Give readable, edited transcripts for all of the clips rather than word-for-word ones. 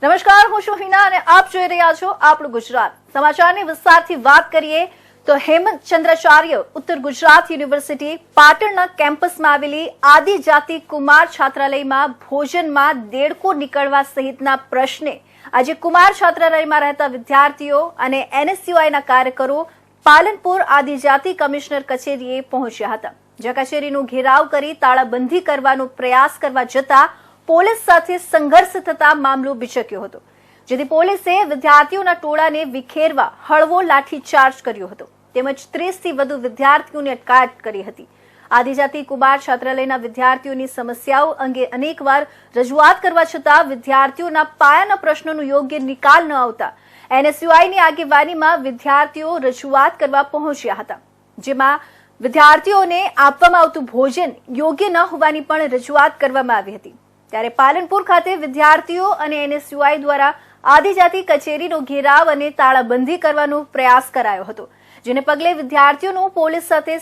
નમસ્કાર, હું છું હિના અને આપ જોઈ રહ્યા છો આપણું ગુજરાત. સમાચારની વિસ્તારથી વાત કરીએ તો હેમંત ચંદ્રાચાર્ય ઉત્તર ગુજરાત યુનિવર્સિટી પાટણના કેમ્પસમાં આવેલી આદિજાતિ કુમાર છાત્રાલયમાં ભોજનમાં દેડકો નીકળવા સહિતના પ્રશ્ને આજે કુમાર છાત્રાલયમાં રહેતા વિદ્યાર્થીઓ અને એનએસયુઆઈના કાર્યકરો પાલનપુર આદિજાતિ કમિશનર કચેરીએ પહોંચ્યા હતા, જ્યાં કચેરીનો ઘેરાવ કરી તાળાબંધી કરવાનો પ્રયાસ કરવા જતા પોલીસ સાથે સંઘર્ષ થતા મામલો બિચક્યો હતો, જેથી પોલીસે વિદ્યાર્થીઓના ટોળાને વિખેરવા હળવો લાઠીચાર્જ કર્યો હતો તેમજ 30થી વધુ વિદ્યાર્થીઓની અટકાયત કરી હતી. આદિજાતિ કુમાર છાત્રાલયના વિદ્યાર્થીઓની સમસ્યાઓ અંગે અનેકવાર રજૂઆત કરવા છતાં વિદ્યાર્થીઓના પાયાના પ્રશ્નોનો યોગ્ય નિકાલ ન આવતા એનએસયુઆઈની આગેવાનીમાં વિદ્યાર્થીઓ રજૂઆત કરવા પહોંચ્યા હતા, જેમાં વિદ્યાર્થીઓને આપવામાં આવતું ભોજન યોગ્ય ન હોવાની પણ રજૂઆત કરવામાં આવી હતી. ત્યારે પાલનપુર ખાતે વિદ્યાર્થીઓ અને એનએસયુઆઈ દ્વારા આદિજાતિ કચેરીનો ઘેરાવ અને તાળાબંધી કરવાનો પ્રયાસ કરાયો હતો, જેને પગલે વિદ્યાર્થીઓનું પોલીસ સાથે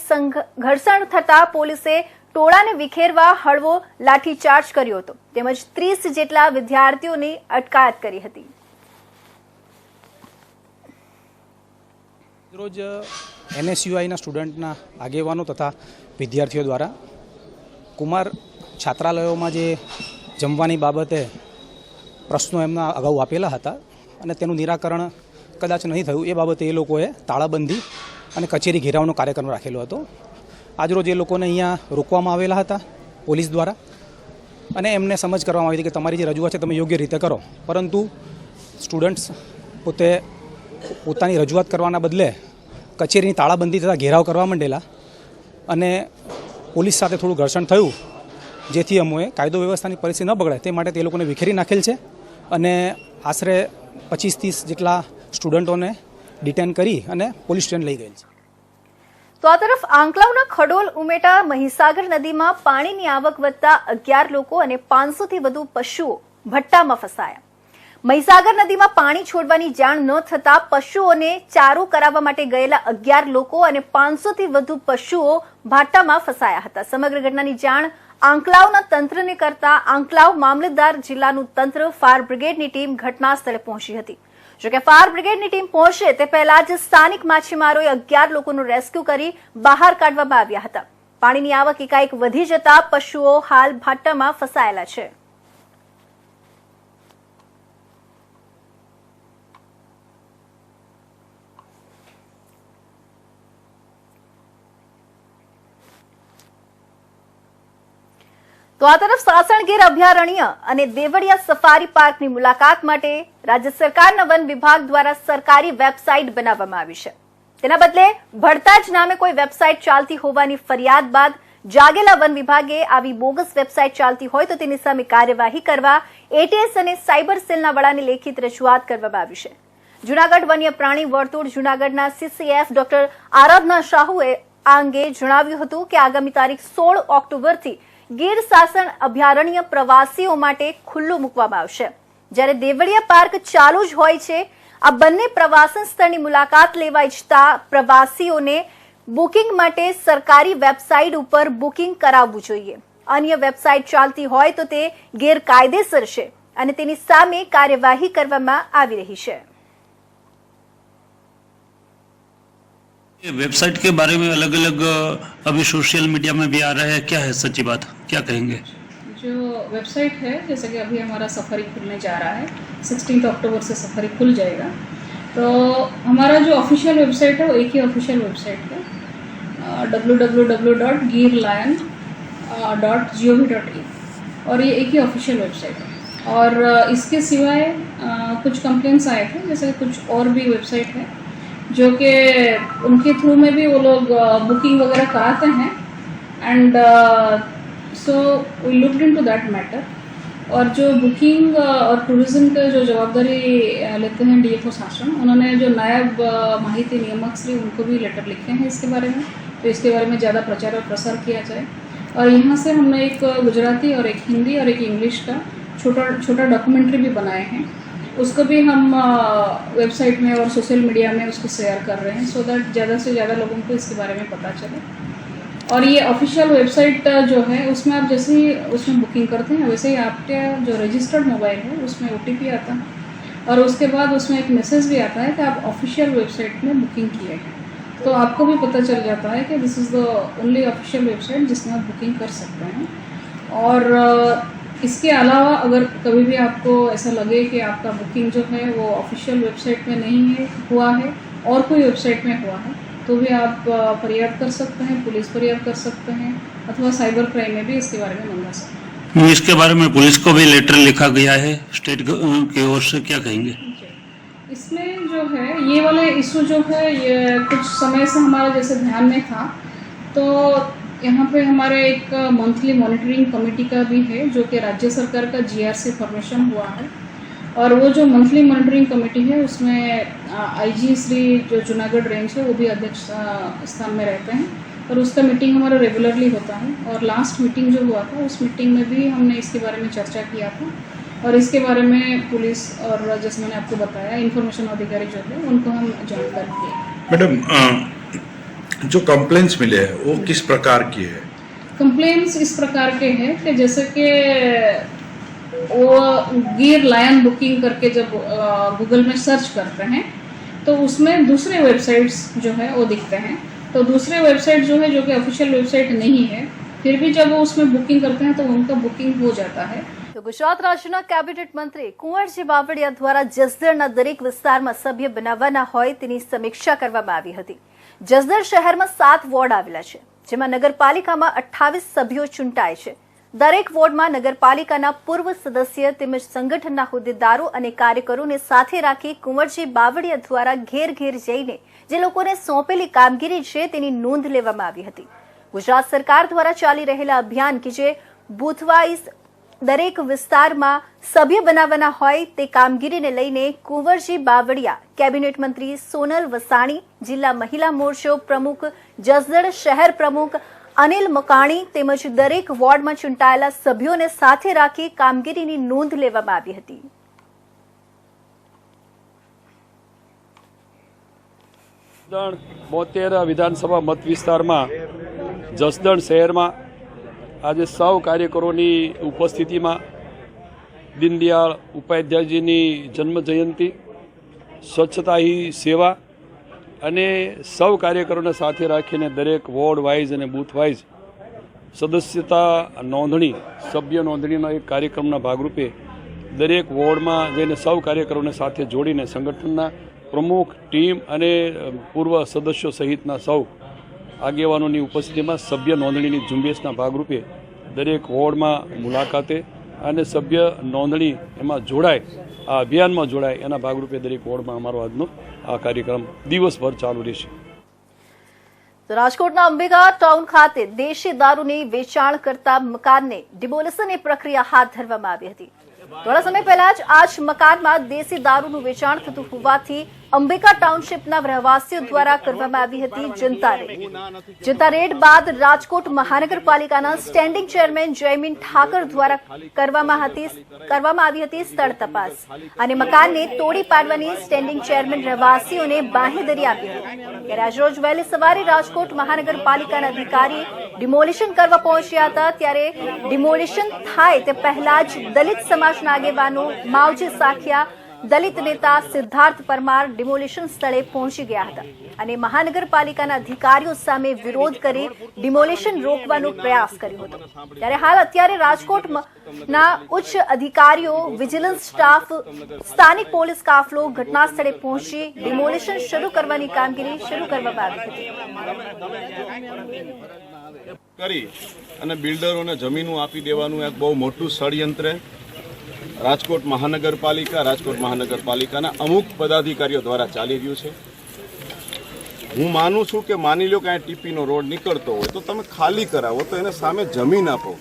ઘર્ષણ થતા પોલીસે ટોળાને વિખેરવા હળવો લાઠીચાર્જ કર્યો હતો તેમજ 30 જેટલા વિદ્યાર્થીઓની અટકાયત કરી હતી. રોજ એનએસયુઆઈના સ્ટુડન્ટના આગેવાનો તથા વિદ્યાર્થીઓ દ્વારા કુમાર છાત્રાલયોમાં જે જમવાની બાબતે પ્રશ્નો એમના અગાઉ આપેલા હતા અને તેનું નિરાકરણ કદાચ નહીં થયું એ બાબતે એ લોકોએ તાળાબંધી અને કચેરી ઘેરાવનો કાર્યક્રમ રાખેલો હતો. આજરોજ એ લોકોને અહીંયા રોકવામાં આવેલા હતા પોલીસ દ્વારા અને એમને સમજ કરવામાં આવી હતી કે તમારી જે રજૂઆત છે તમે યોગ્ય રીતે કરો, પરંતુ સ્ટુડન્ટ્સ પોતાની રજૂઆત કરવાના બદલે કચેરીની તાળાબંધી તથા ઘેરાવ કરવા માંડેલા અને પોલીસ સાથે થોડું ઘર્ષણ થયું, જેથી અમોએ કાયદો વ્યવસ્થાની પરિસ્થિતિ ન બગડે તે માટે તે લોકોને વિખેરી નાખેલ છે અને આશરે 25-30 જેટલા સ્ટુડન્ટોને ડિટેન કરી અને પોલીસ સ્ટેશન લઈ ગયેલ છે. તો આ તરફ આંકલાવના ખડોલ ઉમેટા મહીસાગર નદીમાં પાણીની આવક વધતા 11 લોકો અને 500થી વધુ પશુઓ ભટ્ટામાં ફસાયા. મહીસાગર નદીમાં પાણી છોડવાની જાણ ન થતા પશુઓને ચારો કરાવવા માટે ગયેલા 11 લોકો અને 500થી વધુ પશુઓ ભાટ્ટામાં ફસાયા હતા. સમગ્ર ઘટનાની જાણ આંકલાવના તંત્રને કરતા આંકલાવ મામલતદાર જિલ્લાનું તંત્ર ફાયર બ્રિગેડની ટીમ ઘટના સ્થળે પહોંચી હતી. જોકે ફાયર બ્રિગેડની ટીમ પહોંચે તે પહેલા જ સ્થાનિક માછીમારોએ 11 લોકોનું રેસ્ક્યુ કરી બહાર કાઢવામાં આવ્યા હતા. પાણીની આવક એકાએક વધી જતા પશુઓ હાલ ભાટ્ટામાં ફસાયેલા છે. તો આ તરફ સાસણગીર અભયારણ્ય અને દેવળિયા સફારી પાર્કની મુલાકાત માટે રાજ્ય સરકારના વન વિભાગ દ્વારા સરકારી વેબસાઇટ બનાવવામાં આવી છે. તેના બદલે ભડતાજ નામે કોઈ વેબસાઇટ ચાલતી હોવાની ફરિયાદ બાદ જાગેલા વન વિભાગે આવી બોગસ વેબસાઇટ ચાલતી હોય તો તેની સામે કાર્યવાહી કરવા એટીએસ અને સાયબર સેલના વડાને લેખિત રજૂઆત કરવામાં આવી છે. જૂનાગઢ વન્ય પ્રાણી વર્તુળ જૂનાગઢના સીસીએફ ડોક્ટર આરાધના શાહુએ આ અંગે જણાવ્યું હતું કે આગામી તારીખ 16 ઓક્ટોબરથી ગીર સાસણ અભયારણ્ય પ્રવાસીઓ માટે ખુલ્લું મૂકવામાં આવશે, જ્યારે દેવળિયા પાર્ક ચાલુ જ હોય છે. આ બંને પ્રવાસન સ્થળની મુલાકાત લેવા ઈચ્છતા પ્રવાસીઓને બુકિંગ માટે સરકારી વેબસાઇટ ઉપર બુકિંગ કરાવવું જોઈએ. અન્ય વેબસાઇટ ચાલતી હોય તો તે ગેરકાયદેસર છે અને તેની સામે કાર્યવાહી કરવામાં આવી રહી છે. वेबसाइट के बारे में अलग अलग अभी सोशल मीडिया में भी आ रहा है, क्या है सच्ची बात, क्या कहेंगे? जो वेबसाइट है जैसे कि अभी हमारा सफारी खुलने जा रहा है, 16 अक्टूबर से सफारी खुल जाएगा, तो हमारा जो ऑफिशियल वेबसाइट है वो एक ही ऑफिशियल वेबसाइट है, www.girlion.gov.in, और ये एक ही ऑफिशियल वेबसाइट है. और इसके सिवाय कुछ कंप्लेंट्स आए थे, जैसे कुछ और भी वेबसाइट है जो कि उनके थ्रू में भी वो लोग बुकिंग वगैरह कराते हैं, and so we looked into that matter. और जो बुकिंग और टूरिज्म का जो जवाबदारी लेते हैं डीएफओ शासन, उन्होंने जो नायब माहिती नियामक श्री उनको भी लेटर लिखे हैं इसके बारे में, तो इसके बारे में ज़्यादा प्रचार और प्रसार किया जाए. और यहाँ से हमने एक गुजराती और एक हिंदी और एक इंग्लिश का छोटा डॉक्यूमेंट्री भी बनाए हैं, उसको भी हम वेबसाइट में और सोशल मीडिया में उसको शेयर कर रहे हैं, सो दैट ज़्यादा से ज़्यादा लोगों को इसके बारे में पता चले. और ये ऑफिशियल वेबसाइट जो है उसमें आप जैसे ही उसमें बुकिंग करते हैं वैसे ही आपके जो रजिस्टर्ड मोबाइल है उसमें OTP आता है और उसके बाद उसमें एक मैसेज भी आता है कि आप ऑफिशियल वेबसाइट में बुकिंग किए हैं। तो आपको भी पता चल जाता है कि this is the only official website जिसमें आप बुकिंग कर सकते हैं। और इसके अलावा अगर कभी भी आपको ऐसा लगे कि आपका बुकिंग जो है वो ऑफिशियल वेबसाइट में नहीं है हुआ है और कोई वेबसाइट में हुआ है तो भी आप फरियाद कर सकते हैं, पुलिस फरियाद कर सकते हैं अथवा साइबर क्राइम में भी इसके बारे में मंगा सकते हैं। इसके बारे में पुलिस को भी लेटर लिखा गया है स्टेट की ओर से, क्या कहेंगे? इसमें जो है ये वाले इशू जो है ये कुछ समय से हमारे जैसे ध्यान में था, तो यहाँ पे हमारे एक मंथली मॉनिटरिंग कमेटी का भी है जो कि राज्य सरकार का GRC फॉर्मेशन हुआ है और वो जो मंथली मॉनिटरिंग कमेटी है उसमें IG श्री जो जूनागढ़ रेंज है वो भी अध्यक्ष स्थान में रहते हैं और उसका मीटिंग हमारा रेगुलरली होता है। और लास्ट मीटिंग जो हुआ था उस मीटिंग में भी हमने इसके बारे में चर्चा किया था और इसके बारे में पुलिस और जैसे मैंने आपको बताया इन्फॉर्मेशन अधिकारी जो है उनको हम जानकारी दिए। मैडम, जो कंप्लेंट्स मिले हैं वो किस प्रकार की है? कंप्लेंट्स इस प्रकार के हैं कि जैसे कि वो गिर लायन बुकिंग करके जब गूगल में सर्च करते हैं तो उसमें दूसरे वेबसाइट्स जो है वो दिखते हैं। तो दूसरे वेबसाइट जो है जो कि ऑफिशियल वेबसाइट नहीं है फिर भी जब वो उसमें बुकिंग करते हैं तो उनका बुकिंग हो जाता है। તો ગુજરાત રાજ્યના કેબિનેટ મંત્રી કુંવરજી બાવળિયા દ્વારા જસદણના દરેક વિસ્તારમાં સભ્ય બનાવવાના હોય તેની સમીક્ષા કરવામાં આવી હતી। જસદણ શહેરમાં 7 વોર્ડ આવેલા છે જેમાં નગરપાલિકામાં 28 સભ્યો ચૂંટાય છે। દરેક વોર્ડમાં નગરપાલિકાના પૂર્વ સદસ્ય તેમજ સંગઠનના હોદ્દેદારો અને કાર્યકરોને સાથે રાખી કુંવરજી બાવળિયા દ્વારા ઘેર ઘેર જઈને જે લોકોને સોંપેલી કામગીરી છે તેની નોંધ લેવામાં આવી હતી। ગુજરાત સરકાર દ્વારા ચાલી રહેલા અભિયાન કે જે બૂથ વાઇઝ દરેક વિસ્તારમાં સભ્ય બનાવવાના હોય તે કામગીરીને લઈને કુંવરજી બાવળિયા કેબિનેટ મંત્રી સોનલ વસાણી, જિલ્લા મહિલા મોરચો પ્રમુખ જસદણ શહેર પ્રમુખ અનિલ મકાણી તેમજ દરેક વોર્ડમાં ચૂંટાયેલા સભ્યોને સાથે રાખી કામગીરીની નોંધ લેવામાં આવી હતી। જસદણ 72 વિધાનસભા મત વિસ્તારમાં જસદણ શહેરમાં आज सौ कार्यकरों उपस्थिति में दीनदयाल उपाध्याय जी जन्म जयंती, स्वच्छता ही सेवा अने सौ कार्यकरों ने साथे राखीने दरेक वोर्ड वाइज और बूथ वाइज सदस्यता नोंधणी सभ्य नोंधणी एक कार्यक्रम भागरूपे दरेक वोर्ड में जईने सौ कार्यकरों ने साथे जोड़ीने संगठनना प्रमुख टीम अने पूर्व सदस्यों सहितना सौ આગેવાનોની ઉપસ્થિતિમાં સભ્ય નોંધણીની ઝુંબેશના ભાગરૂપે દરેક વોર્ડમાં મુલાકાતે અને સભ્ય નોંધણી એમાં જોડાય, આ અભિયાનમાં જોડાય એના ભાગરૂપે દરેક વોર્ડમાં અમારો આજનો આ કાર્યક્રમ દિવસભર ચાલુ રહેશે। તો રાજકોટના અંબિકા ટાઉન ખાતે દેશી દારૂની વેચાણ કરતા મકાનને ડિમોલિશનની પ્રક્રિયા હાથ ધરવામાં આવી હતી। થોડા સમય પહેલા જ આ જ મકાનમાં દેશી દારૂનું વેચાણ થતું હોવાથી અંબિકા ટાઉનશીપના રહેવાસીઓ દ્વારા કરવામાં આવી હતી જનતા રેડ બાદ રાજકોટ મહાનગરપાલિકાના સ્ટેન્ડિંગ ચેરમેન જયમીન ઠાકર દ્વારા કરવામાં આવી હતી સ્થળ તપાસ અને મકાનને તોડી પાડવાની સ્ટેન્ડિંગ ચેરમેન રહેવાસીઓને બાંહેધરી આપી હતી। ત્યારે આજરોજ વહેલી સવારે રાજકોટ મહાનગરપાલિકાના અધિકારી ડિમોલિશન કરવા પહોંચ્યા હતા ત્યારે ડિમોલિશન થાય તે પહેલા જ દલિત સમાજના આગેવાનો માવજી સાખિયા, દલિત નેતા સિદ્ધાર્થ પરમાર ડિમોલિશન સ્થળે પહોંચી ગયા હતા અને મહાનગરપાલિકાના અધિકારીઓ સામે વિરોધ કરી ડિમોલિશન રોકવાનો પ્રયાસ કર્યો હતો। ત્યારે હાલ અત્યારે રાજકોટના ઉચ્ચ અધિકારીઓ, વિજિલન્સ સ્ટાફ, સ્થાનિક પોલીસ કાફલો ઘટના સ્થળે પહોંચી ડિમોલિશન શરૂ કરવાની કામગીરી શરૂ કરવામાં આવી હતી। કરી અને બિલ્ડરોને જમીનો આપી દેવાનું એક બહુ મોટું ષડયંત્ર રાજકોટ મહાનગરપાલિકાના અમુક પદાધિકારીઓ દ્વારા ચાલી રહ્યું છે। હું માનું છું કે માની લો કે આ ટીપીનો રોડ નીકળતો હોય તો તમે ખાલી કરાવો, તો એને સામે જમીન આપો।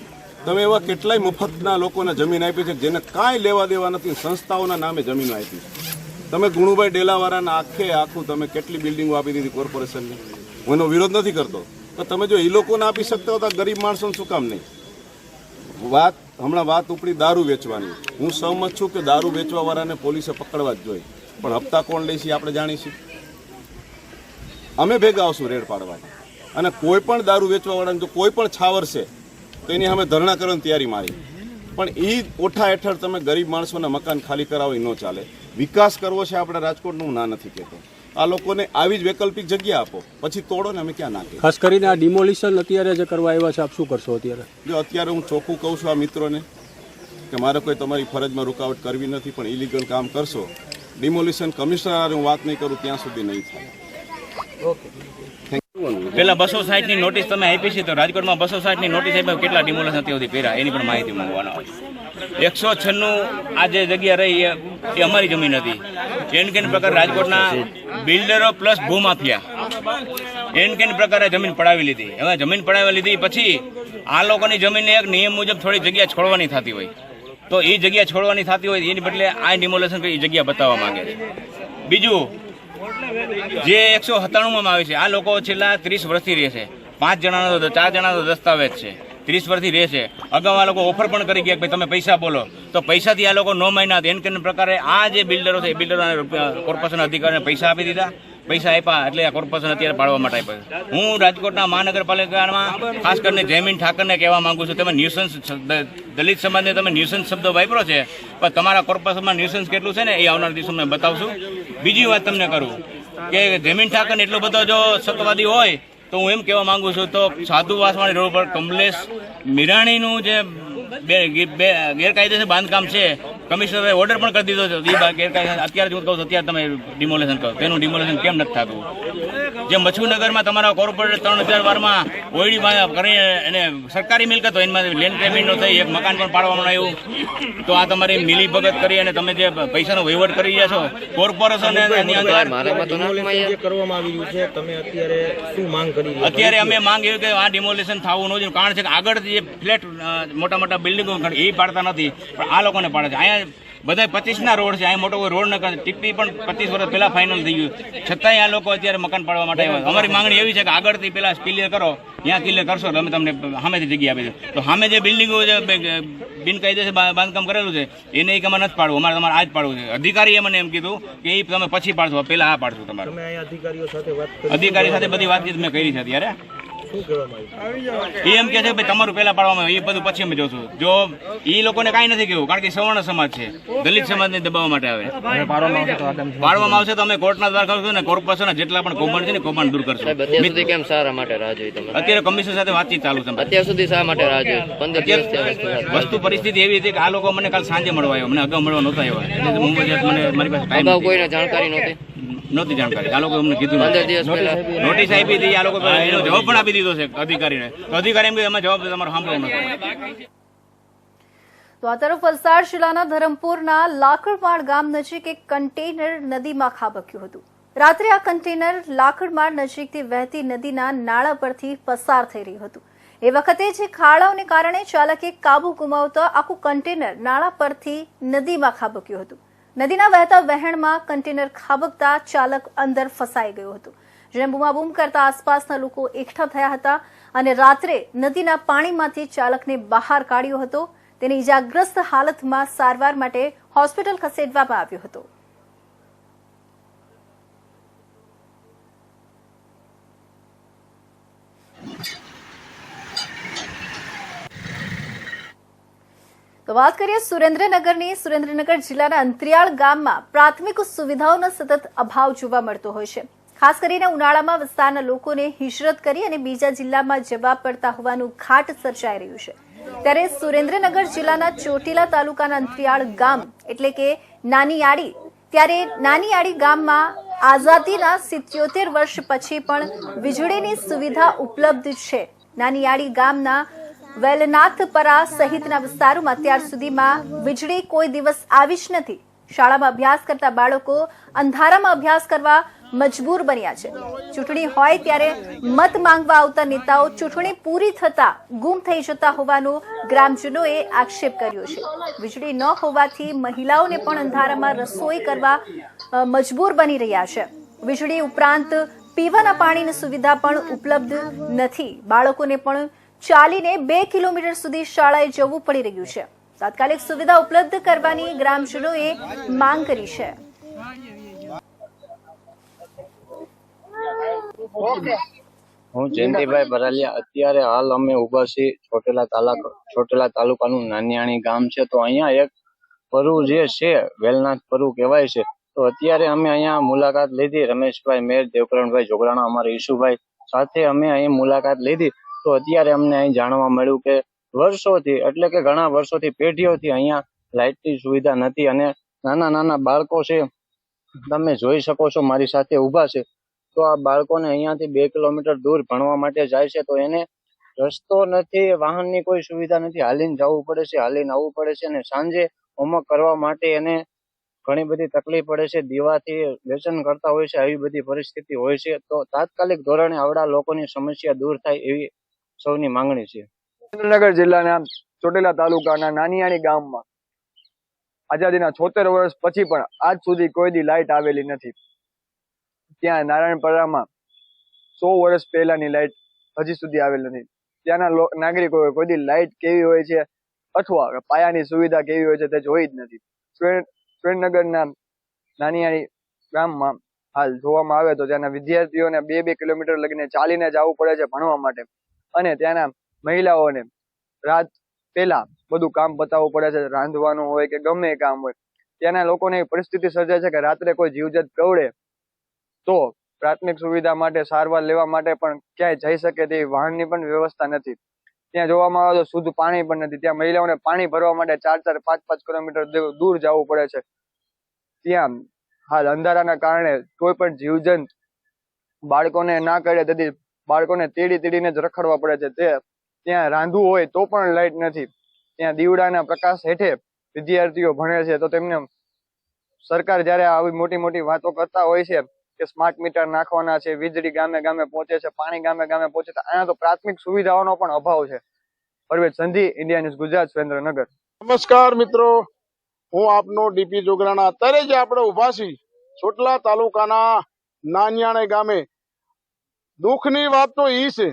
તમે એવા કેટલાય મફતના લોકોને જમીન આપી છે જેને કાંઈ લેવા દેવા નથી, સંસ્થાઓના નામે જમીનો આપી છે। તમે ગુણુભાઈ ડેલાવાળાના આખું તમે કેટલી બિલ્ડિંગો આપી દીધી કોર્પોરેશનને, હું એનો વિરોધ નથી કરતો, પણ તમે જો એ લોકોને આપી શકતા હો તો ગરીબ માણસોને શું કામ નહીં? હમણાં વાત ઉપડી દારૂ વેચવાની, હું સહમત છું કે દારૂ વેચવાવાળાને પોલીસે પકડવા જ જોઈએ, પણ હપ્તા કોણ લે છે આપણે જાણીશું। અમે ભેગા આવશું રેડ પાડવા, અને કોઈ પણ દારૂ વેચવાવાળાને જો કોઈ પણ છાવરશે તો એની સામે ધરણા કરવાની તૈયારી મારી. પણ એ ઓઠા હેઠળ તમે ગરીબ માણસોના મકાન ખાલી કરાવો એ ન ચાલે. વિકાસ કરવો છે આપણે રાજકોટનું, ના નથી કહેતો. આ લોકોને આવી જ વૈકલ્પિક જગ્યા આપો, પછી તોડો ને અમે ક્યાં નાખીએ. ખાસ કરીને આ ડિમોલિશન અત્યારે જે કરવા આવ્યા છે, આપ શું કરશો અત્યારે? જો અત્યારે હું ચોખ્ખું કહું છું આ મિત્રોને કે મારે કોઈ તમારી ફરજમાં રૂકાવટ કરવી નથી, પણ ઇલીગલ કામ કરશો, ડિમોલિશન કમિશનર હું વાત નહીં કરું ત્યાં સુધી નહીં થાય. પેલા 260 ની નોટિસ તમે આપી છે, તો રાજકોટમાં 260 ની નોટિસ આપી કેટલા ડિમોલેશન અત્યાર સુધી કર્યા એની પણ માહિતી માંગવાનો આવે. 196 આ જે જગ્યા રહી એ અમારી જમીન હતી. એન કેન પ્રકાર રાજકોટના બિલ્ડરો પ્લસ ભૂમાફિયા એન કેન પ્રકારે જમીન પડાવી લીધી. હવે જમીન પડાવી લીધી પછી આ લોકોની જમીનને એક નિયમ મુજબ થોડી જગ્યા છોડવાની થતી હોય, તો એ જગ્યા છોડવાની થતી હોય એની બદલે આ ડિમોલેશન કરી જગ્યા બતાવવા માંગે છે. બીજું જે 197માં આવે છે, આ લોકો છેલ્લા 30 વર્ષથી રહે છે. 5 જણાનો 4 જણાનો દસ્તાવેજ છે, 30 વર્ષથી રહે છે. અગાઉ આ લોકો ઓફર પણ કરી ગયા કે તમે પૈસા બોલો, તો પૈસાથી આ લોકો 9 મહિના એન કેન પ્રકારે આ જે બિલ્ડરો છે એ બિલ્ડરોને કોર્પોરેશન અધિકારીને પૈસા આપી દીધા. પૈસા આપ્યા એટલે આ કોર્પોરેશન અત્યારે પાડવા માટે આપ્યા. હું રાજકોટના મહાનગરપાલિકામાં ખાસ કરીને જયમીન ઠાકરને કહેવા માંગુ છું, તમે ન્યુસન્સ દલિત સમાજને તમે ન્યુસન્સ શબ્દ વાપરો છે, પણ તમારા કોર્પોરેશનમાં ન્યુસન્સ કેટલું છે ને એ આવનાર દિવસોમાં બતાવશું. બીજી વાત તમને કરું કે જયમીન ઠાકર એટલો બધો જો સત્યવાદી હોય તો હું એમ કહેવા માંગુ છું, તો સાધુ વાસવાણી રોડ પર કમલેશ મીરાણીનું જે ગેરકાયદેસર બાંધકામ છે, કમિશનરે ઓર્ડર પણ કરી દીધો છે ગેરકાયદેસર. અત્યારે હું કહું છું અત્યારે તમે ડિમોલેશન કરો, તેનું ડિમોલેશન કેમ નથી થતું? જે મચ્છુનગરમાં તમારા કોર્પોરેટ 3012માં ઓયડી કરીને એને સરકારી મિલકત હોય એમાં લેન્ડ પેમેન્ટ ન થઈ એક મકાન પણ પાડવામાં આવ્યું, તો આ તમારી મિલી ભગત કરી અને તમે જે પૈસાનો વહીવટ કરી રહ્યા છો કોર્પોરેશન એની અંદર. અત્યારે અમે માંગ એવી કે આ ડિમોલેશન થવું ન જોઈએ. કારણ છે કે આગળ જે ફ્લેટ મોટા મોટા બિલ્ડિંગો એ પાડતા નથી, પણ આ લોકોને પાડે છે. અહીંયા બધા 25ના રોડ છે, અહીંયા મોટો કોઈ રોડ ન કરે. ટીપી પણ 25 વર્ષ પહેલા ફાઇનલ થઈ ગયું, છતાંય આ લોકો અત્યારે મકાન પાડવા માટે આવ્યા. અમારી માંગણી એવી છે કે આગળથી પેલા ક્લિયર કરો, ત્યાં ક્લિયર કરશો તો અમે તમને સામેથી જગ્યા આપી દઉં. તો સામે જે બિલ્ડિંગો જે બિનકાયદેસર બાંધકામ કરેલું છે એને એક અમારે નથી પાડવું, અમારે તમારે આ જ પાડવું છે. અધિકારીએ મને એમ કીધું કે એ તમે પછી પાડશો, પહેલા આ પાડશું તમારે. અધિકારી સાથે બધી વાતચીત મેં કરી છે અત્યારે. એ એમ કે છે કે તમારું પહેલા પાડવામાં આવે, એ બધું પછી અમે જોશું. જો એ લોકોને કાંઈ નથી કેવું, કારણ કે સવર્ણ સમાજ છે, દલિત સમાજને દબાવવા માટે આવે. પાડવામાં આવશે તો અમે કોર્ટના દ્વારા કરશું ને કોર્પોરેશનના જેટલા પણ કૌભાંડ છે ને કૌભાંડ દૂર કરશું. કેમ સારા માટે રાહ જોઈ તમે? અત્યારે કમિશનર સાથે વાતચીત ચાલુ છે. અત્યાર સુધી શા માટે રાહ જોઈ? 15 દિવસથી વસ્તુ પરિસ્થિતિ એવી હતી કે આ લોકો મને કાલ સાંજે મળવા આવ્યો, મને અગાઉ મળવા નહોતા આવ્યા. એટલે હું મને મારી પાસે ટાઈમ અગાઉ કોઈને જાણકારી નહોતી જાણકારી. આ લોકો અમને કીધું 15 દિવસ પહેલા નોટિસ આપી હતી, આ લોકો એનો જવાબ પણ આપી દીધો છે અધિકારીને. તો અધિકારી એમ કે અમે જવાબ તમારો સાંભળવો નથી. તો આ તરફ વલસાડ જિલ્લાના ધરમપુરના લાકડમાળ ગામ નજીક એક કન્ટેનર નદીમાં ખાબક્યું હતું. રાત્રે આ કન્ટેનર લાકડમાળ નજીકથી વહેતી નદીના નાળા પરથી પસાર થઈ રહ્યું હતું. એ વખતે જે ખાડાઓને કારણે ચાલકે કાબુ ગુમાવતા આખું કન્ટેનર નાળા પરથી નદીમાં ખાબક્યું હતું. નદીના વહેતા વહેણમાં કન્ટેનર ખાબકતા ચાલક અંદર ફસાઈ ગયો હતો, જેને બૂમાબૂમ કરતા આસપાસના લોકો એકઠા થયા હતા અને રાત્રે નદીના પાણીમાંથી ચાલકને બહાર કાઢ્યો હતો. તેને ઇજાગ્રસ્ત હાલતમાં સારવાર માટે હોસ્પિટલ ખસેડવામાં આવ્યો હતો. તો વાત કરીએ સુરેન્દ્રનગરની. સુરેન્દ્રનગર જિલ્લાના અંતરિયાળ ગામમાં પ્રાથમિક સુવિધાઓનો સતત અભાવ જોવા મળતો હોય છે. ખાસ કરીને ઉનાળામાં વિસ્તારના લોકોને હિજરત કરી અને બીજા જિલ્લામાં જવા પડતા હોવાનું ઘાટ સર્જાઈ રહ્યું છે. ત્યારે સુરેન્દ્રનગર જિલ્લાના ચોટીલા તાલુકાના અંતરિયાળ ગામ એટલે કે નાનીયાળી. ત્યારે નાનીયાળી ગામમાં આઝાદીના 77 વર્ષ પછી પણ વીજળીની સુવિધા ઉપલબ્ધ છે. નાનીયાળી ગામના વેલનાથપરા સહિતના વિસ્તારોમાં અત્યાર સુધીમાં વીજળી કોઈ દિવસ આવી જ નથી. શાળામાં અભ્યાસ કરતા બાળકો અંધારામાં અભ્યાસ કરવા મજબૂર બન્યા છે. ચૂંટણી હોય ત્યારે મત માંગવા આવતા નેતાઓ ચૂંટણી પૂરી થતા ગુમ થઈ જતા હોવાનો ગ્રામજનોએ આક્ષેપ કર્યો છે. વીજળી ન હોવાથી મહિલાઓને પણ અંધારામાં રસોઈ કરવા મજબૂર બની રહ્યા છે. વીજળી ઉપરાંત પીવાના પાણીની સુવિધા પણ ઉપલબ્ધ નથી. બાળકોને પણ ચાલીને 2 કિલોમીટર સુધી શાળાએ જવું પડી રહ્યું છે. તાત્કાલિક સુવિધા ઉપલબ્ધ કરવાની ગ્રામજનોએ માંગ કરી છે. હું જયંતિભાઈ ભરાલિયા. અત્યારે હાલ અમે ઊભા છીએ ચોટીલા તાલુકાનું નાનિયાણી ગામ છે. તો અહીંયા એક પરુ જે છે વેલનાથ પરુ કહેવાય છે. તો અત્યારે અમે અહીંયા મુલાકાત લીધી. રમેશભાઈ મેર, દેવકરણભાઈ જોગરાણા, અમારા ઈશુભાઈ સાથે અમે અહીં મુલાકાત લીધી. તો અત્યારે અમને અહીં જાણવા મળ્યું કે વર્ષોથી એટલે કે ઘણા વર્ષોથી પેઢીઓથી અહીંયા લાઇટની સુવિધા નથી અને નાના નાના બાળકો છે, તમે જોઈ શકો છો મારી સાથે ઊભા છે. તો આ બાળકોને અહીંયાથી 2 કિલોમીટર દૂર ભણવા માટે જાય છે. તો એને રસ્તો નથી, વાહનની કોઈ સુવિધા નથી, હાલીને જવું પડે છે, હાલીને આવવું પડે છે. અને સાંજે હોમવર્ક કરવા માટે એને ઘણી બધી તકલીફ પડે છે, દીવાથી વ્યસન કરતા હોય છે, આવી બધી પરિસ્થિતિ હોય છે. તો તાત્કાલિક ધોરણે આવડા લોકોની સમસ્યા દૂર થાય એવી સૌની માંગણી છે. સુરેન્દ્રનગર જિલ્લાના ચોટીલા તાલુકાના નાનિયાણી ગામમાં આઝાદીના 76 વર્ષ પછી પણ આજ સુધી કોઈ દી લાઇટ આવેલી નથી. ત્યાં નારાયણપરામાં 100 વર્ષ પહેલાની લાઇટ હજી સુધી આવેલ નથી. ત્યાંના નાગરિકોએ કોઈ દી લાઇટ કેવી હોય છે અથવા પાયાની સુવિધા કેવી હોય છે તે જોઈ જ નથી. સુરેન્દ્રનગરના નાનિયાણી ગામમાં હાલ જોવામાં આવે તો ત્યાંના વિદ્યાર્થીઓને 2 કિલોમીટર લગીને ચાલીને જવું પડે છે ભણવા માટે. અને ત્યાંના મહિલાઓને રાત પહેલા બધું કામ બતાવવું પડે છે, રાંધવાનું હોય કે ગમે એ કામ હોય. ત્યાંના લોકોને એવી પરિસ્થિતિ સર્જાય છે કે રાત્રે કોઈ જીવજંત કવડે તો પ્રાથમિક સુવિધા માટે, સારવાર લેવા માટે પણ ક્યાંય જઈ શકે તેવી વાહનની પણ વ્યવસ્થા નથી. ત્યાં જોવામાં આવે તો શુદ્ધ પાણી પણ નથી. ત્યાં મહિલાઓને પાણી ભરવા માટે 4-4, 5-5 કિલોમીટર દૂર જવું પડે છે. ત્યાં હાલ અંધારાના કારણે કોઈ પણ જીવજંત બાળકોને ના કરે તેથી બાળકોને તેડીને જ રખડવા પડે છે. ત્યાં રાંધવું હોય તો પણ લાઇટ નથી. ત્યાં દીવડાના પ્રકાશ હેઠે વિદ્યાર્થીઓ ભણે છે. તો તેમને સરકાર જયારે આવી મોટી મોટી વાતો કરતા હોય છે કે સ્માર્ટ મીટર નાખવાના છે, વીજળી ગામે ગામે પહોંચે છે, પાણી ગામે ગામે પહોંચે છે, અહીંયા તો પ્રાથમિક સુવિધાઓનો પણ અભાવ છે. Parvesh Sandhi, India News Gujarat, Surendranagar. નમસ્કાર મિત્રો, હું આપનો ડીપી જોગરાણા. અત્યારે જે આપણે ઉભા છીએ ચોટીલા તાલુકાના નાનિયાણી ગામે, દુઃખની વાત તો એ છે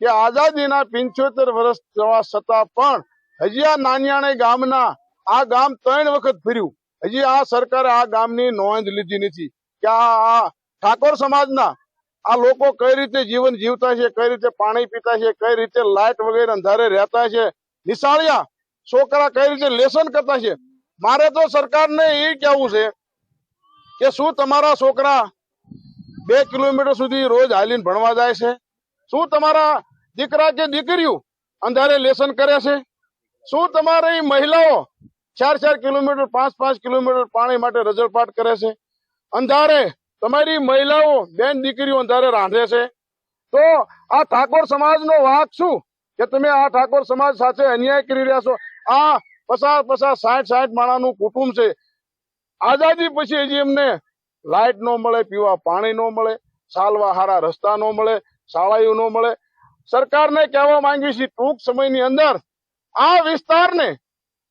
કે આઝાદીના 75 વર્ષ થવા છતાં પણ હજી આ નાનિયાણી ગામના આ ગામ 3 વખત ફર્યું. હજી આ સરકારે આ ગામની નોંધ લીધી નથી કે આ ઠાકોર સમાજના આ લોકો કઈ રીતે જીવન જીવતા છે, કઈ રીતે પાણી પીતા છે, કઈ રીતે લાઇટ વગેરે અંધારે રહેતા છે, નિશાળિયા છોકરા કઈ રીતે લેસન કરતા છે. મારે તો સરકારને એ કહેવું છે કે શું તમારા છોકરા 2 કિલોમીટર સુધી રોજ હાલીને ભણવા જાય છે? શું તમારા દીકરા કે દીકરીઓ અંધારે લેસન કરે છે? શું તમારી મહિલાઓ 4-4 કિલોમીટર, 5-5 કિલોમીટર પાણી માટે રજળપાટ કરે છે? અંધારે તમારી મહિલાઓ, બેન દીકરીઓ અંધારે રાંધે છે? તો આ ઠાકોર સમાજનો વાંક શું કે તમે આ ઠાકોર સમાજ સાથે અન્યાય કરી રહ્યા છો? આ 50-60 માણાનું કુટુંબ છે. આઝાદી પછી હજી એમને લાઇટ ન મળે, પીવા પાણી ન મળે, ચાલવા હારા રસ્તા ન મળે, શાળાઓ ન મળે. સરકારને કહેવા માંગી છે ટૂંક સમયની અંદર આ વિસ્તારને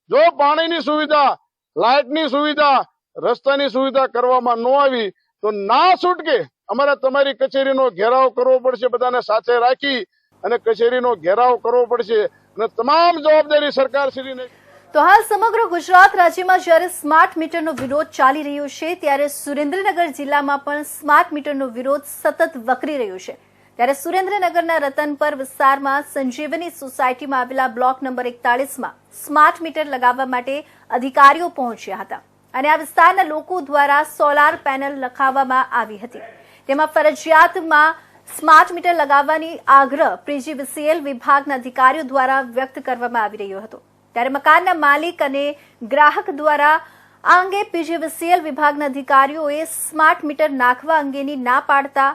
જો પાણીની સુવિધા, લાઇટની સુવિધા, રસ્તાની સુવિધા કરવામાં ન આવી તો ના છૂટકે અમારે તમારી કચેરીનો ઘેરાવ કરવો પડશે. બધાને સાથે રાખી અને કચેરીનો ઘેરાવ કરવો પડશે અને તમામ જવાબદારી સરકારશ્રીને. તો હાલ સમગ્ર ગુજરાત રાજ્યમાં જ્યારે સ્માર્ટ મીટરનો વિરોધ ચાલી રહ્યો છે ત્યારે સુરેન્દ્રનગર જિલ્લામાં પણ સ્માર્ટ મીટરનો વિરોધ સતત વકરી રહ્યો છે. ત્યારે સુરેન્દ્રનગરના રતનપર વિસ્તારમાં સંજીવની સોસાયટીમાં આવેલા બ્લોક નંબર 41માં સ્માર્ટ મીટર લગાવવા માટે અધિકારીઓ પહોંચ્યા હતા અને આ વિસ્તારના લોકો દ્વારા સોલાર પેનલ લગાવવામાં આવી હતી. તેમાં ફરજિયાતમાં સ્માર્ટ મીટર લગાવવાની આગ્રહ પીજીવીસીએલ વિભાગના અધિકારીઓ દ્વારા વ્યક્ત કરવામાં આવી રહ્યો હતો. ત્યારે મકાનના માલિક અને ગ્રાહક દ્વારા આ અંગે પીજીવીસીએલ વિભાગના અધિકારીઓએ સ્માર્ટ મીટર નાખવા અંગેની ના પાડતા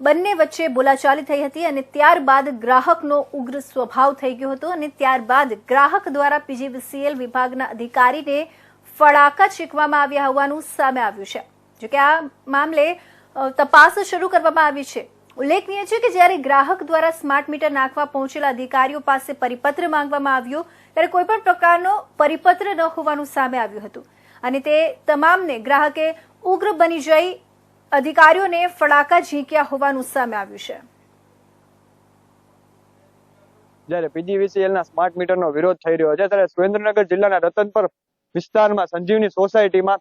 બંને વચ્ચે બોલાચાલી થઈ હતી અને ત્યારબાદ ગ્રાહકનો ઉગ્ર સ્વભાવ થઈ ગયો હતો અને ત્યારબાદ ગ્રાહક દ્વારા પીજીવીસીએલ વિભાગના અધિકારીને ફડાકા ચીકવામાં આવ્યા હોવાનું સામે આવ્યું છે. જોકે આ મામલે તપાસ શરૂ કરવામાં આવી છે. ઉલ્લેખનીય છે કે જ્યારે ગ્રાહક દ્વારા સ્માર્ટ મીટર નાખવા પહોંચેલા અધિકારીઓ પાસે પરિપત્ર માંગવામાં આવ્યો ત્યારે કોઈ પણ પ્રકારનો પરિપત્ર ન હોવાનું સામે આવ્યું હતું અને તે તમામને ગ્રાહકે ઉગ્ર બની જઈ અધિકારીઓને ફડાકા ઝીંક્યા હોવાનું સામે આવ્યું છે. જ્યારે પીજીવીસીએલના સ્માર્ટ મીટરનો વિરોધ થઈ રહ્યો છે ત્યારે સુરેન્દ્રનગર જિલ્લાના રતનપર વિસ્તારમાં સંજીવની સોસાયટીમાં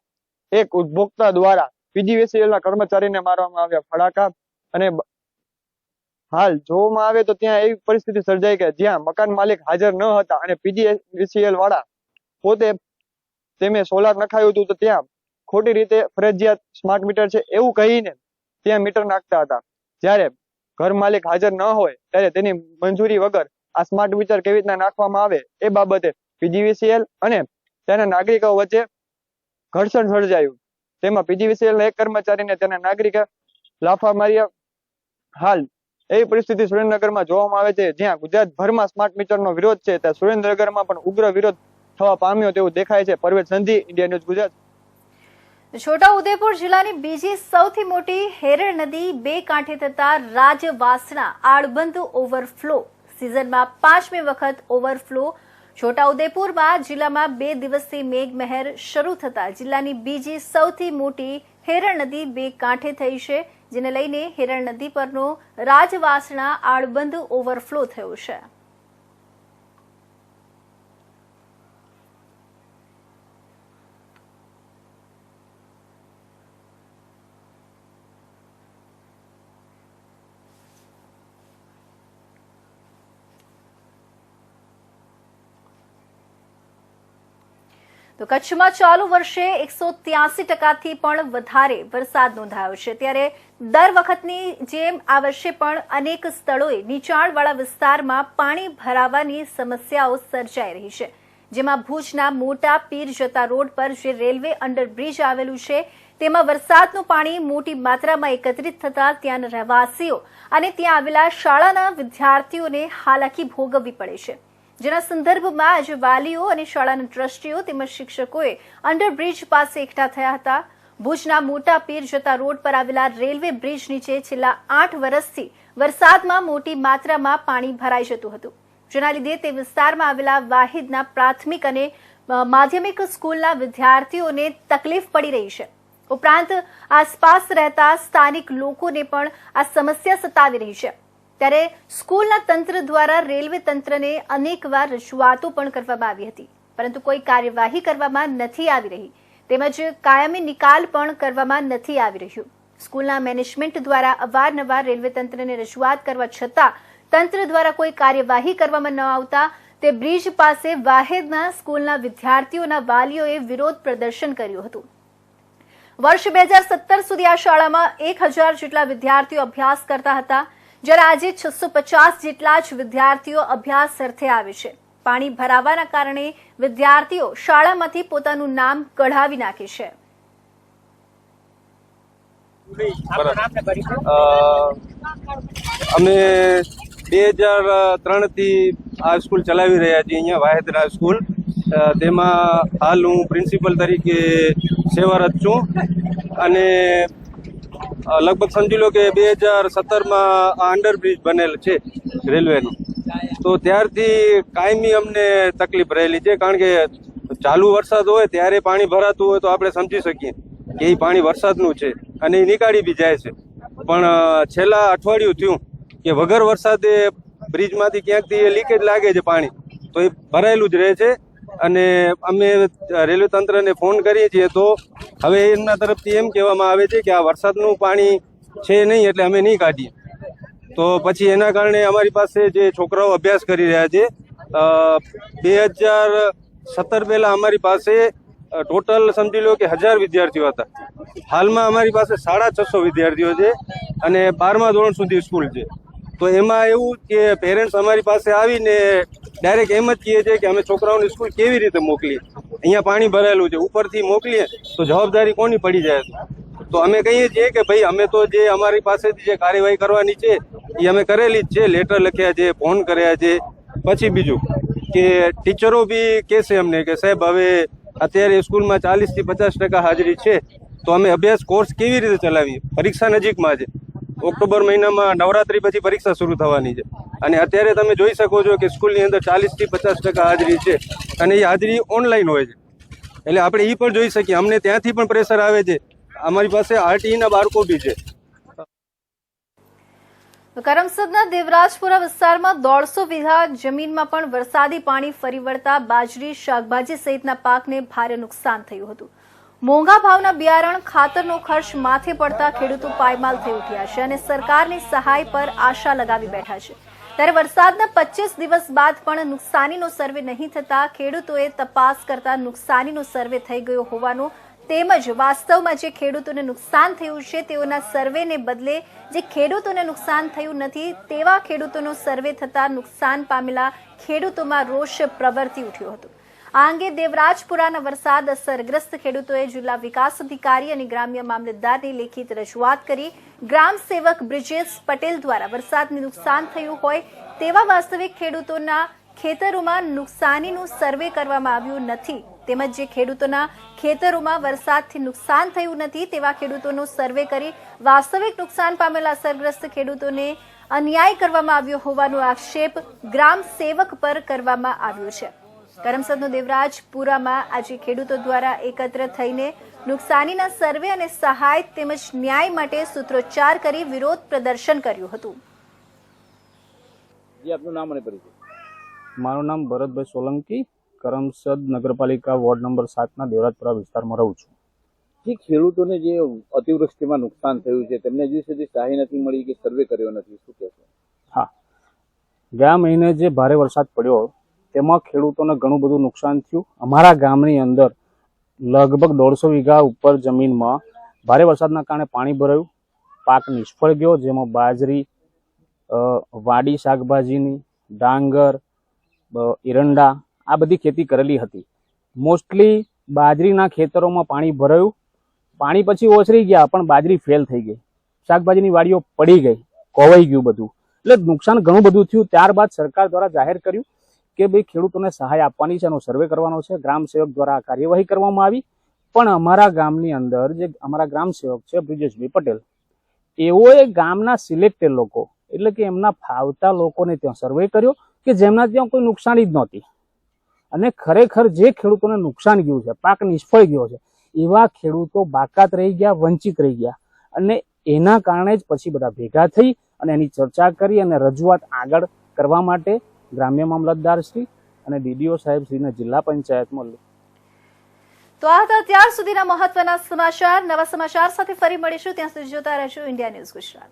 એક ઉપભોક્તા દ્વારા પીજીવીસીએલના કર્મચારીને મારવામાં આવ્યા ફડાકા અને હાલ જોવામાં આવે તો ત્યાં એવી પરિસ્થિતિ સર્જાઈ કે જ્યાં મકાન માલિક હાજર ન હતા અને PGVCL વાળા પોતે તેમે સોલાર નખાયું હતું, તો ત્યાં ખોટી રીતે ફરજિયાત સ્માર્ટ મીટર છે એવું કહીને ત્યાં મીટર નાખતા હતા. જ્યારે ઘર માલિક હાજર ન હોય ત્યારે તેની મંજૂરી વગર આ સ્માર્ટ મીટર કેવી રીતના નાખવામાં આવે એ બાબતે PGVCL અને તેના નાગરિકો વચ્ચે ઘર્ષણ સર્જાયું. તેમાં PGVCL ના એક કર્મચારીને તેના નાગરિકે લાફા માર્યા. હાલ એવી પરિસ્થિતિ સુરેન્દ્રનગરમાં જોવામાં આવે છે, જ્યાં ગુજરાતભરમાં સ્માર્ટ મીટરનો વિરોધ છે ત્યાં સુરેન્દ્રનગરમાં પણ ઉગ્ર વિરોધ થવા પામ્યો તેવું દેખાય છે. Parvesh Sandhi, India News Gujarat. છોટાઉદેપુર જિલ્લાની બીજી સૌથી મોટી હેરણ નદી બે કાંઠે થતા રાજવાસણા આડબંધ ઓવરફ્લો. સિઝનમાં 5મી વખત ઓવરફ્લો. છોટાઉદેપુરમાં જિલ્લામાં 2 દિવસથી મેઘમહેર શરૂ થતા જિલ્લાની બીજી સૌથી મોટી હેરણ નદી બે કાંઠે થઈ છે, જેને લઈને હેરણ નદી પરનો રાજવાસણા આડબંધ ઓવરફ્લો થયો છે. તો કચ્છમાં ચાલુ વર્ષે 183% પણ વધારે વરસાદ નોંધાયો છે. ત્યારે દર વખતની જેમ આ વર્ષે પણ અનેક સ્થળોએ નીચાણવાળા વિસ્તારમાં પાણી ભરાવાની સમસ્યાઓ સર્જાઈ રહી છે, જેમાં ભુજના મોટા પીર જતા રોડ પર જે રેલવે અંડરબ્રિજ આવેલું છે તેમાં વરસાદનું પાણી મોટી માત્રામાં એકત્રિત થતા ત્યાંના રહેવાસીઓ અને ત્યાં આવેલા શાળાના વિદ્યાર્થીઓને હાલાકી ભોગવવી પડે છે, જેના સંદર્ભમાં આજે વાલીઓ અને શાળાના ટ્રસ્ટીઓ તેમજ શિક્ષકોએ અંડરબ્રિજ પાસે એકઠા થયા હતા. ભુજના મોટા પીર જતા રોડ પર આવેલા રેલવે બ્રિજ નીચે છેલ્લા 8 વર્ષથી વરસાદમાં મોટી માત્રામાં પાણી ભરાઈ જતું હતું, જેના લીધે તે વિસ્તારમાં આવેલા વાહિદના પ્રાથમિક અને માધ્યમિક સ્કૂલના વિદ્યાર્થીઓને તકલીફ પડી રહી છે. ઉપરાંત આસપાસ રહેતા સ્થાનિક લોકોને પણ આ સમસ્યા સતાવી રહી છે. ત્યારે સ્કૂલના તંત્ર દ્વારા રેલવે તંત્રને અનેકવાર રજૂઆતો પણ કરવામાં આવી હતી, પરંતુ કોઈ કાર્યવાહી કરવામાં નથી આવી રહી, તેમજ કાયમી નિકાલ પણ કરવામાં નથી આવી રહ્યું. સ્કૂલના મેનેજમેન્ટ દ્વારા અવારનવાર રેલવે તંત્રને રજૂઆત કરવા છતાં તંત્ર દ્વારા કોઈ કાર્યવાહી કરવામાં ન આવતા તે બ્રિજ પાસે વાહિદના સ્કૂલના વિદ્યાર્થીઓના વાલીઓએ વિરોધ પ્રદર્શન કર્યું હતું. વર્ષ 2017 સુધી આ શાળામાં 1000 જેટલા વિદ્યાર્થીઓ અભ્યાસ કરતા હતા, જ્યારે આજે 650 જેટલા જ વિદ્યાર્થીઓ અભ્યાસ અર્થે આવે છે. પાણી ભરાવાના કારણે વિદ્યાર્થીઓ શાળામાંથી પોતાનું નામ કઢાવી નાખે છે. અમે 2003 થી આ સ્કૂલ ચલાવી રહ્યા છીએ, અહીંયા વાહિદરા સ્કૂલ. તેમાં હાલ હું પ્રિન્સિપલ તરીકે સેવારત છું અને લગભગ સમજી લો કે 2017માં આ અંડરબ્રિજ બનેલ છે રેલવેનું, તો ત્યારથી કાયમી અમને તકલીફ રહેલી છે. કારણ કે ચાલુ વરસાદ હોય ત્યારે પાણી ભરાતું હોય તો આપણે સમજી શકીએ કે એ પાણી વરસાદનું છે અને એ નીકાળી બી જાય છે, પણ છેલ્લા અઠવાડિયું થયું કે વગર વરસાદે બ્રિજમાંથી ક્યાંકથી લીકેજ લાગે છે પાણી, તો એ ભરાયેલું જ રહે છે. અને અમે રેલવે તંત્રને ફોન કરીએ છીએ તો હવે એમના તરફથી એમ કહેવામાં આવે છે કે આ વરસાદનું પાણી છે નહીં એટલે અમે નહીં કાઢીએ. તો પછી એના કારણે અમારી પાસે જે છોકરાઓ અભ્યાસ કરી રહ્યા છે, 2017 પહેલા અમારી પાસે ટોટલ સમજી લો કે 1000 વિદ્યાર્થીઓ હતા. હાલમાં અમારી પાસે 650 વિદ્યાર્થીઓ છે અને 12મા ધોરણ સુધી સ્કૂલ છે. તો એમાં એવું કે પેરેન્ટ્સ અમારી પાસે આવીને ડાયરેક્ટ એમ જ કહે છે કે અમે છોકરાઓની સ્કૂલ કેવી રીતે મોકલીએ, અહીંયા પાણી ભરાયેલું છે, ઉપરથી મોકલીએ તો જવાબદારી કોની પડી જાય. તો અમે કહીએ છીએ કે ભાઈ અમે તો જે અમારી પાસેથી જે કાર્યવાહી કરવાની છે એ અમે કરેલી જ છે, લેટર લખ્યા છે, ફોન કર્યા છે. પછી બીજું કે ટીચરો બી કહેશે અમને કે સાહેબ હવે અત્યારે સ્કૂલમાં 40 થી 50% હાજરી છે, તો અમે અભ્યાસ કોર્સ કેવી રીતે ચલાવીએ. પરીક્ષા નજીકમાં છે, ઓક્ટોબર મહિનામાં નવરાત્રી પછી પરીક્ષા શરૂ થવાની છે અને અત્યારે તમે જોઈ શકો છો કે સ્કૂલની અંદર 40 થી 50% હાજરી છે અને એ હાજરી ઓનલાઈન હોય છે, એટલે આપણે એ પણ જોઈ શકીએ. અમને ત્યાંથી પણ પ્રેશર આવે છે, અમારી પાસે RTE ના બાળકો બી છે. કરમસદના દેવરાજપુરા વિસ્તારમાં 150 વીઘા જમીનમાં પણ વરસાદી પાણી ફરી વળતા બાજરી, શાકભાજી સહિતના પાકને ભારે નુકસાન થયું હતું. મોંઘા ભાવના બિયારણ ખાતરનો ખર્ચ માથે પડતા ખેડૂતો પાયમાલ થઈ ઉઠ્યા છે અને સરકારની સહાય પર આશા લગાવી બેઠા છે। ત્યારે વરસાદના 25 દિવસ બાદ પણ નુકસાનીનો સર્વે નહીં થતા ખેડૂતોએ તપાસ કરતા નુકસાનીનો સર્વે થઈ ગયો હોવાનું તેમજ વાસ્તવમાં જે ખેડૂતોને નુકસાન થયું છે તેઓના સર્વેને બદલે જે ખેડૂતોને નુકસાન થયું નથી તેવા ખેડૂતોનો સર્વે થતા નુકસાન પામેલા ખેડૂતોમાં રોષ પ્રવર્તી ઉઠ્યો હતો। આ અંગે દેવરાજપુરાના વરસાદ અસરગ્રસ્ત ખેડૂતોએ જિલ્લા વિકાસ અધિકારી અને ગ્રામ્ય મામલતદારને લેખિત રજૂઆત કરી ગ્રામ સેવક બ્રિજેશ પટેલ દ્વારા વરસાદને નુકસાન થયું હોય તેવા વાસ્તવિક ખેડૂતોના ખેતરોમાં નુકસાનીનું સર્વે કરવામાં આવ્યું નથી તેમજ જે ખેડૂતોના ખેતરોમાં વરસાદથી નુકસાન થયું નથી તેવા ખેડૂતોનો સર્વે કરી વાસ્તવિક નુકસાન પામેલા અસરગ્રસ્ત ખેડૂતોને અન્યાય કરવામાં આવ્યો હોવાનો આક્ષેપ ગ્રામ સેવક પર કરવામાં આવ્યો છે। કરમસદનો દેવરાજપુરામાં આજે ખેડૂતો દ્વારા એકત્ર થઈને નુકસાનીના સર્વે અને સહાય તેમજ ન્યાય માટે સૂત્રોચ્ચાર કરી વિરોધ પ્રદર્શન કર્યું હતું। આપનું નામ અને પરિચય? મારું નામ ભરતભાઈ સોલંકી, કરમસદ નગરપાલિકા વોર્ડ નંબર 7 દેવરાજપુરા વિસ્તારમાં રહું છું। જે ખેડૂતોને જે અતિવૃષ્ટિમાં નુકસાન થયું છે તેમને હજી સુધી સહાય નથી મળી કે સર્વે કર્યો નથી, શું કહેશો? હા, ગયા મહિને જે ભારે વરસાદ પડ્યો તેમાં ખેડૂતોને ઘણું બધું નુકસાન થયું। અમારા ગામની અંદર લગભગ 150 વીઘા ઉપર જમીનમાં ભારે વરસાદના કારણે પાણી ભરાયું, પાક નિષ્ફળ ગયો, જેમાં બાજરી, વાડી શાકભાજીની, ડાંગર, એરંડા આ બધી ખેતી કરેલી હતી। મોસ્ટલી બાજરીના ખેતરોમાં પાણી ભરાયું, પાણી પછી ઓસરી ગયા પણ બાજરી ફેલ થઈ ગઈ, શાકભાજીની વાડીઓ પડી ગઈ, કોવાઈ ગયું બધું, એટલે નુકસાન ઘણું બધું થયું। ત્યારબાદ સરકાર દ્વારા જાહેર કર્યું કે ભાઈ ખેડૂતોને સહાય આપવાની છે, એનો સર્વે કરવાનો છે। ગ્રામ સેવક દ્વારા કાર્યવાહી કરવામાં આવી, પણ અમારા ગામની અંદર જે અમારા ગ્રામ સેવક છે બ્રિજેશભાઈ પટેલ, એઓએ ગામના સિલેક્ટેડ લોકો એટલે કે એમના ફાવતા લોકોને ત્યાં સર્વે કર્યો કે જેમના ત્યાં કોઈ નુકસાની જ નહોતી અને ખરેખર જે ખેડૂતોને નુકસાન ગયું છે, પાક નિષ્ફળ ગયો છે, એવા ખેડૂતો બાકાત રહી ગયા, વંચિત રહી ગયા અને એના કારણે જ પછી બધા ભેગા થઈ અને એની ચર્ચા કરી અને રજૂઆત આગળ કરવા માટે ગ્રામ્ય મામલતદાર શ્રી અને ડીડીઓ સાહેબ શ્રીને જિલ્લા પંચાયતમાં તો આ હતા ત્યાર સુધીના મહત્વના સમાચાર। નવા સમાચાર સાથે ફરી મળીશું, ત્યાં સુધી જોતા રહેજો ઇન્ડિયા ન્યૂઝ ગુજરાત।